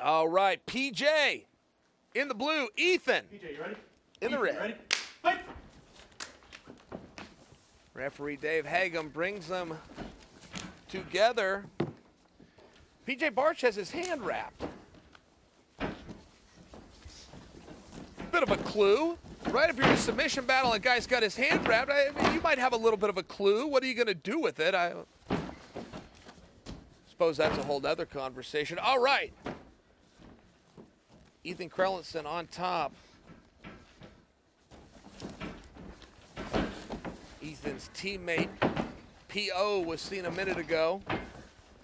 All right, PJ in the blue, Ethan. PJ, you ready? In the red. Ready? Fight! Referee Dave Hagum brings them together. PJ Barch has his hand wrapped. Bit of a clue, right? If you're in a submission battle and a guy's got his hand wrapped, I mean, you might have a little bit of a clue. What are you going to do with it? I suppose that's a whole other conversation. All right. Ethan Crelinstein on top. Ethan's teammate, P.O., was seen a minute ago.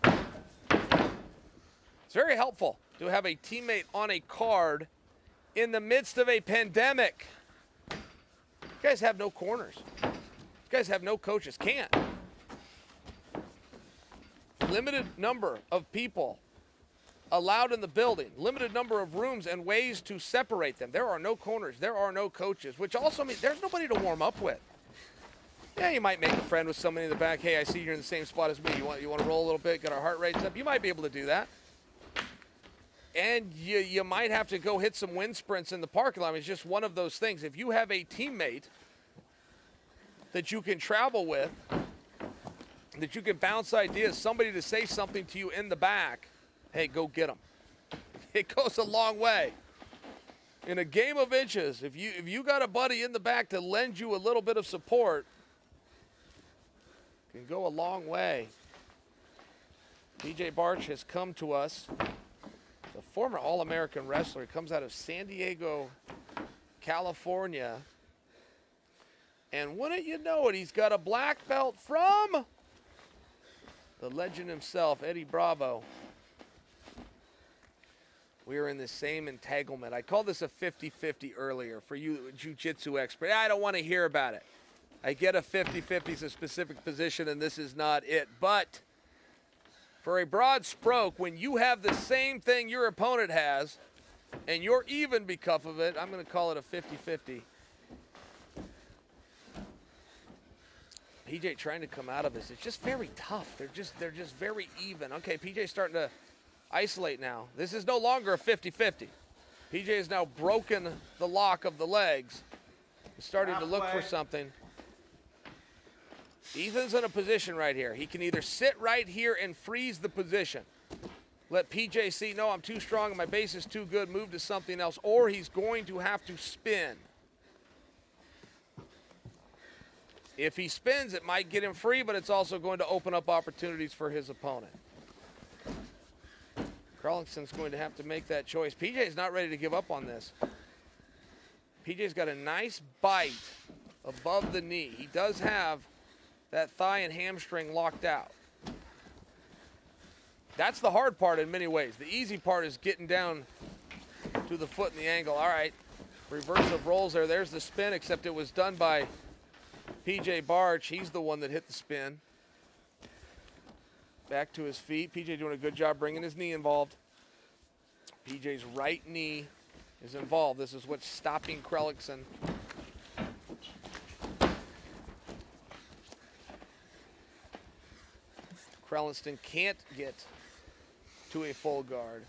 It's very helpful to have a teammate on a card in the midst of a pandemic. You guys have no corners. You guys have no coaches. Can't. Limited number of people allowed in the building. Limited number of rooms and ways to separate them. There are no corners. There are no coaches, which also means there's nobody to warm up with. Yeah, you might make a friend with somebody in the back. Hey, I see you're in the same spot as me. You want to roll a little bit, get our heart rates up? You might be able to do that. And you might have to go hit some wind sprints in the parking lot. I mean, it's just one of those things. If you have a teammate that you can travel with, that you can bounce ideas, somebody to say something to you in the back, hey, go get them. It goes a long way. In a game of inches, if you got a buddy in the back to lend you a little bit of support, can go a long way. PJ Barch has come to us. The former All-American wrestler. He comes out of San Diego, California. And wouldn't you know it, he's got a black belt from the legend himself, Eddie Bravo. We are in the same entanglement. I called this a 50-50 earlier for you jiu-jitsu expert. I don't want to hear about it. I get a 50-50 is a specific position, and this is not it. But for a broad stroke, when you have the same thing your opponent has, and you're even because of it, I'm going to call it a 50-50. PJ trying to come out of this. It's just very tough. They're just very even. Okay, PJ's starting to isolate now. This is no longer a 50-50. PJ has now broken the lock of the legs. He's starting to look for something. Ethan's in a position right here. He can either sit right here and freeze the position, let PJ see, no, I'm too strong and my base is too good, move to something else, or he's going to have to spin. If he spins, it might get him free, but it's also going to open up opportunities for his opponent. Crelinstein's going to have to make that choice. PJ's not ready to give up on this. PJ's got a nice bite above the knee. He does have that thigh and hamstring locked out. That's the hard part in many ways. The easy part is getting down to the foot and the ankle. All right, reverse of rolls there. There's the spin, except it was done by PJ Barch. He's the one that hit the spin. Back to his feet. PJ doing a good job bringing his knee involved. PJ's right knee is involved. This is what's stopping Crelinstein. Crelinstein can't get to a full guard.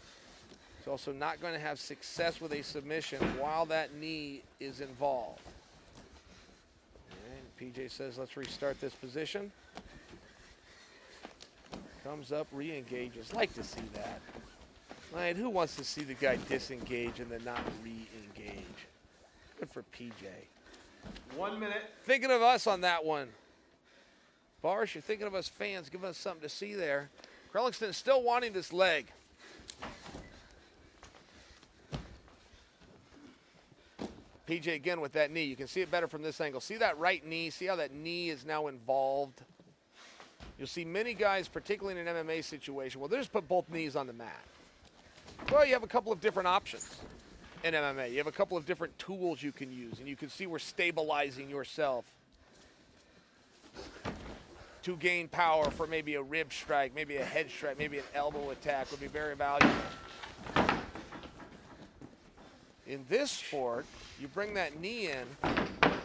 He's also not going to have success with a submission while that knee is involved. And PJ says, let's restart this position. Comes up, re-engages. Like to see that. Man, who wants to see the guy disengage and then not re-engage? Good for PJ. 1 minute. Thinking of us on that one. Barch, you're thinking of us fans, giving us something to see there. Crelinstein is still wanting this leg. PJ again with that knee. You can see it better from this angle. See that right knee? See how that knee is now involved? You'll see many guys, particularly in an MMA situation, well, they just put both knees on the mat. Well, you have a couple of different options in MMA. You have a couple of different tools you can use, and you can see where stabilizing yourself to gain power for maybe a rib strike, maybe a head strike, maybe an elbow attack would be very valuable. In this sport, you bring that knee in,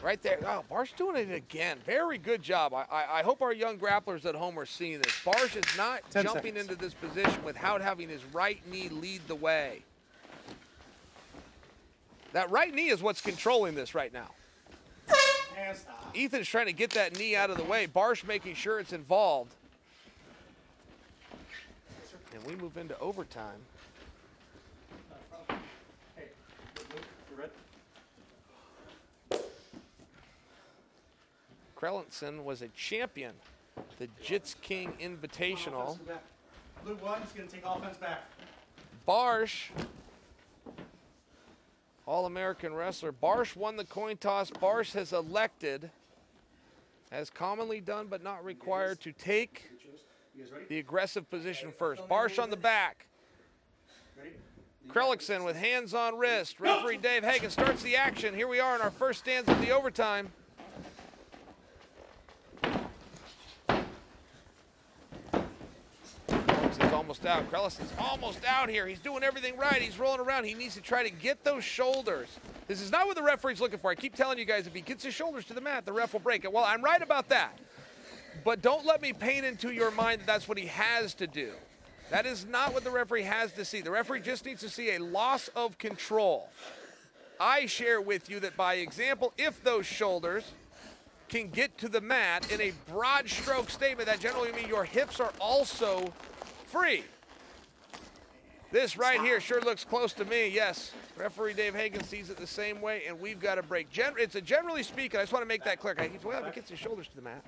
Right there. Oh, Barch doing it again. Very good job. I hope our young grapplers at home are seeing this. Barch is not 10 jumping seconds. into this position without having his right knee lead the way. That right knee is what's controlling this right now. And stop. Ethan's trying to get that knee out of the way. Barch making sure it's involved. And we move into overtime. Hey, you ready? Crelinstein was a champion, the Jits King Invitational. Offense back. Blue 1 is going to take offense back. Barch, All-American wrestler. Barch won the coin toss. Barch has elected, as commonly done but not required, to take You guys ready? the aggressive position first. Barch on the back. Ready? Crelinstein with hands on wrist. Referee Dave Hagen starts the action. Here we are in our first stanza of the overtime. Crelinstein's almost out. Crelinstein's almost out here. He's doing everything right. He's rolling around. He needs to try to get those shoulders. This is not what the referee's looking for. I keep telling you guys, if he gets his shoulders to the mat, the ref will break it. Well, I'm right about that. But don't let me paint into your mind that that's what he has to do. That is not what the referee has to see. The referee just needs to see a loss of control. I share with you that by example, if those shoulders can get to the mat in a broad stroke statement, that generally means your hips are also free. This right here sure looks close to me. Yes, referee Dave Hagen sees it the same way, and we've got a break. It's a generally speaking, I just want to make that clear. Well, if he gets his shoulders to the mat.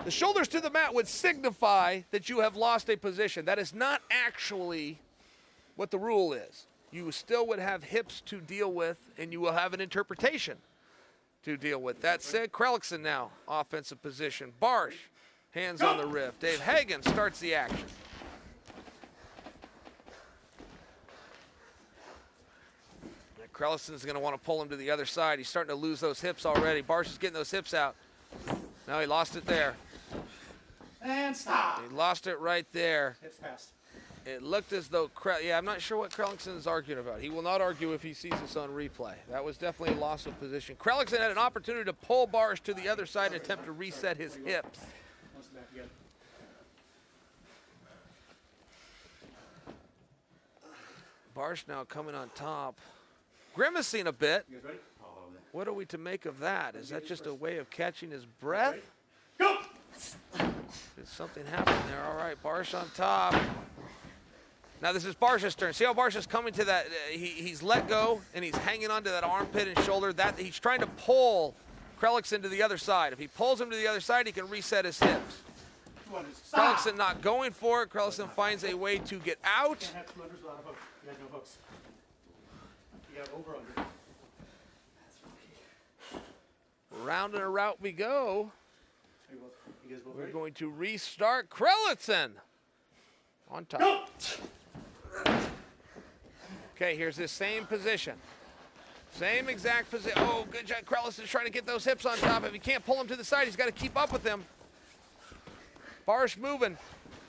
The shoulders to the mat would signify that you have lost a position. That is not actually what the rule is. You still would have hips to deal with, and you will have an interpretation to deal with. That said, Crelinstein now, offensive position. Barch, hands on the rift. Dave Hagen starts the action. Crelinstein's going to want to pull him to the other side. He's starting to lose those hips already. Barch is getting those hips out. No, he lost it there. And stop. He lost it right there. Hips passed. It looked as though, yeah, I'm not sure what Crelinstein is arguing about. He will not argue if he sees this on replay. That was definitely a loss of position. Crelinstein had an opportunity to pull Barch to the other side and attempt to reset his hips. Once back again. Barch now coming on top. Grimacing a bit. You guys ready? What are we to make of that? Is that just a way of catching his breath? Go! Did something happen there? All right, Barch on top. Now this is Barch's turn. See how Barch is coming to that? He's let go, and he's hanging onto that armpit and shoulder. That he's trying to pull Crelinstein to the other side. If he pulls him to the other side, he can reset his hips. Crelinstein not going for it. Crelinstein finds a way to get out. You can't have two unders without a hook. You got no hooks. You got over under. Round and a route we go. You guys both We're ready? going to restart. Crelinstein on top. Go! Okay, here's this same position. Same exact position. Oh, good job. Crelinstein's trying to get those hips on top. If he can't pull him to the side, he's got to keep up with him. Barch moving.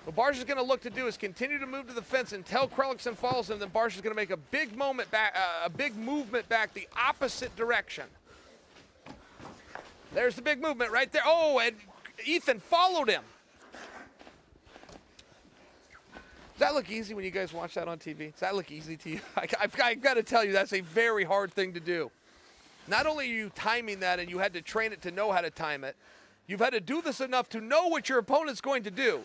What Barch is going to look to do is continue to move to the fence until Crelinstein follows him. Then Barch is going to make a big movement back the opposite direction. There's the big movement right there. Oh, and Ethan followed him. Does that look easy when you guys watch that on TV? Does that look easy to you? I've got to tell you, that's a very hard thing to do. Not only are you timing that and you had to train it to know how to time it, you've had to do this enough to know what your opponent's going to do.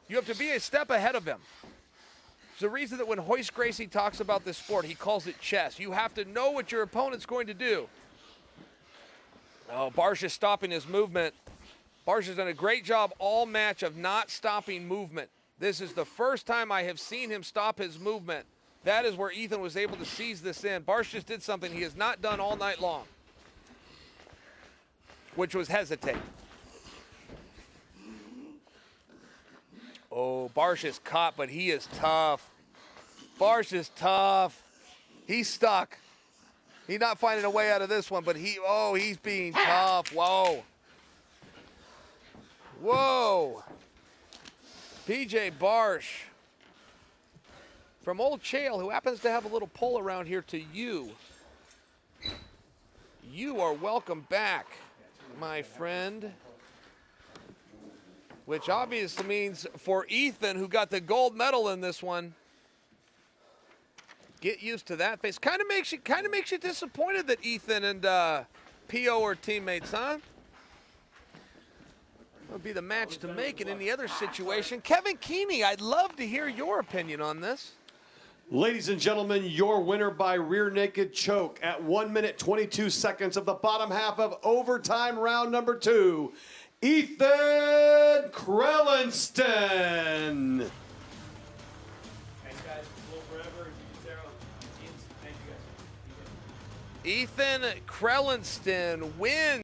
You have to be a step ahead of him. There's a reason that when Hoist Gracie talks about this sport, he calls it chess. You have to know what your opponent's going to do. Oh, Barch is stopping his movement. Barch has done a great job all match of not stopping movement. This is the first time I have seen him stop his movement. That is where Ethan was able to seize this in. Barch just did something he has not done all night long, which was hesitate. Oh, Barch is caught, but he is tough. Barch is tough. He's stuck. He's not finding a way out of this one, but he's being tough. Whoa. Whoa. PJ Barch from Old Chael, who happens to have a little pull around here to you. You are welcome back, my friend. Which obviously means for Ethan, who got the gold medal in this one, get used to that face. Kind of makes you disappointed that Ethan and P.O. are teammates, huh? Would be the match to make it in the other situation. Kevin Keeney, I'd love to hear your opinion on this. Ladies and gentlemen, your winner by rear naked choke at 1 minute 22 seconds of the bottom half of overtime round number 2, Ethan Crelinstein. Thanks, guys. Will forever. Thank you, guys. Ethan Crelinstein wins.